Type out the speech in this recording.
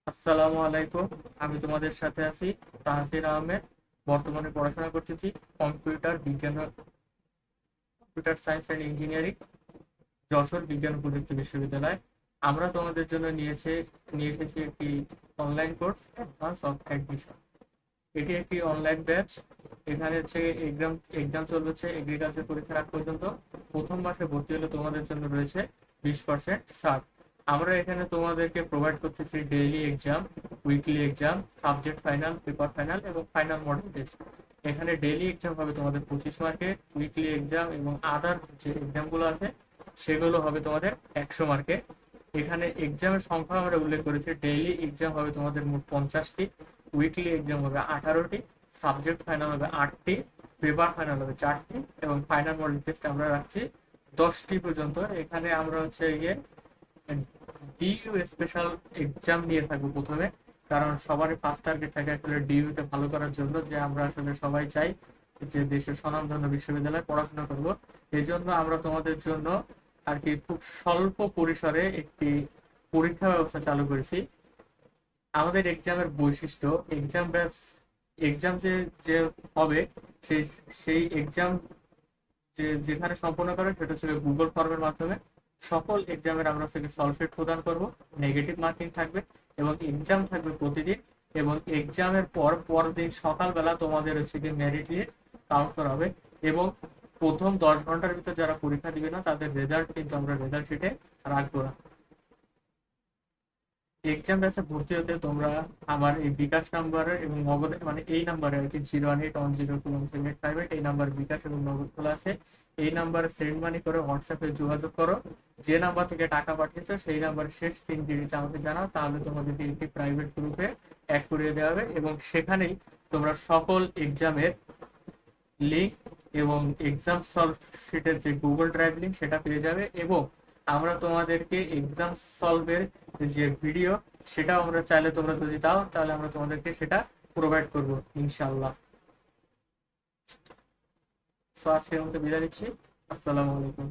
আসসালামু আলাইকুম। আমি তোমাদের সাথে আছি তাহসিন আহমেদ। বর্তমানে পড়াশোনা করতেছি কম্পিউটার বিজ্ঞান, computer science and engineering, Jessore বিজ্ঞান ও প্রযুক্তি বিশ্ববিদ্যালয়। আমরা তোমাদের জন্য নিয়ে এসেছি একটি online course, advance of admission. এটি একটি অনলাইন ব্যাচ। এখানে হচ্ছে এক্সাম এক্সাম চলবে হচ্ছে এগ্রিকালচার পরীক্ষার আগ পর্যন্ত। প্রথম মাসে ভর্তি হলে তোমাদের জন্য রয়েছে 20% ছাড়। আমরা এখানে তোমাদেরকে প্রোভাইড করতেছি daily exam, weekly exam, subject final, paper final এবং ফাইনাল মডেল টেস্ট। এখানে ডেইলি এক্সাম হবে তোমাদের 25 মার্কের, উইকলি এক্সাম এবং আদার যে এক্সামগুলো আছে সেগুলো হবে তোমাদের 100 মার্কের। এখানে এক্সামের সংখ্যা আমরা উল্লেখ করেছি, ডেইলি এক্সাম হবে তোমাদের মোট 50টি, উইকলি এক্সাম হবে 18টি, সাবজেক্ট ফাইনাল হবে 8টি, পেপার ফাইনাল হবে 4টি এবং ফাইনাল মডেল টেস্ট আমরা রাখছি 10টি পর্যন্ত। এখানে আমরা হচ্ছে গিয়ে ডিইউ স্পেশাল এক্সাম নিয়ে থাকবো প্রথমে, কারণ সবারই ফার্স্ট টার্গেট থাকে আসলে ডিইউতে ভালো করার জন্য, যে আমরা আসলে সবাই চাই যে দেশের স্বনামধন্য বিশ্ববিদ্যালয়ে পড়াশোনা করব। এই জন্য আমরা তোমাদের জন্য আর কি খুব স্বল্প পরিসরে একটি পরীক্ষা ব্যবস্থা চালু করেছি। আমাদের এক্সামের বৈশিষ্ট্য, এক্সাম ব্যাচ, এক্সাম যে যে হবে সেই সেই এক্সাম যেখানে সম্পন্ন করে সেটা হচ্ছে গুগল ফর্মের মাধ্যমে। সকল এক্সামের আমরা হচ্ছে সলভেট প্রদান করব, নেগেটিভ মার্কিং থাকবে এবং এক্সাম থাকবে প্রতিদিন। এবং এক্সামের পরদিন সকালবেলা তোমাদের হচ্ছে কি মেরিট লিস্ট কাউন্ট করা হবে এবং প্রথম 10 ঘন্টার ভিতর যারা পরীক্ষা দিবে না তাদের রেজাল্ট কিন্তু আমরা রেজাল্ট শিটে রাখবো না। এক্সাম ব্যাচে ভর্তি হতে তোমরা আমার এই বিকাশ নাম্বার এবং নগদ, মানে এই নাম্বারে আর কি 018021785, এই নাম্বার বিকাশ এবং নগদ খোলা আছে। এই নাম্বারে সেন্ড মানি করে হোয়াটসঅ্যাপে যোগাযোগ করো। যে নাম্বার থেকে টাকা পাঠিয়েছো সেই নাম্বারে শেষ 3 ডিজিট আমাকে জানাও, তাহলে তোমাদেরকে একটি প্রাইভেট গ্রুপে অ্যাড করিয়ে দেওয়া হবে এবং সেখানেই তোমরা সকল এক্সামের লিঙ্ক এবং এক্সাম সলভ শিটের যে গুগল ড্রাইভ লিঙ্ক সেটা পেয়ে যাবে। এবং আমরা তোমাদেরকে এক্সাম সলভের যে ভিডিও সেটাও আমরা চাইলে তোমরা যদি দাও তাহলে আমরা তোমাদেরকে সেটা প্রোভাইড করবো ইনশাল্লাহ। সো আজকের মতো বিদায় নিচ্ছি। আসসালামু আলাইকুম।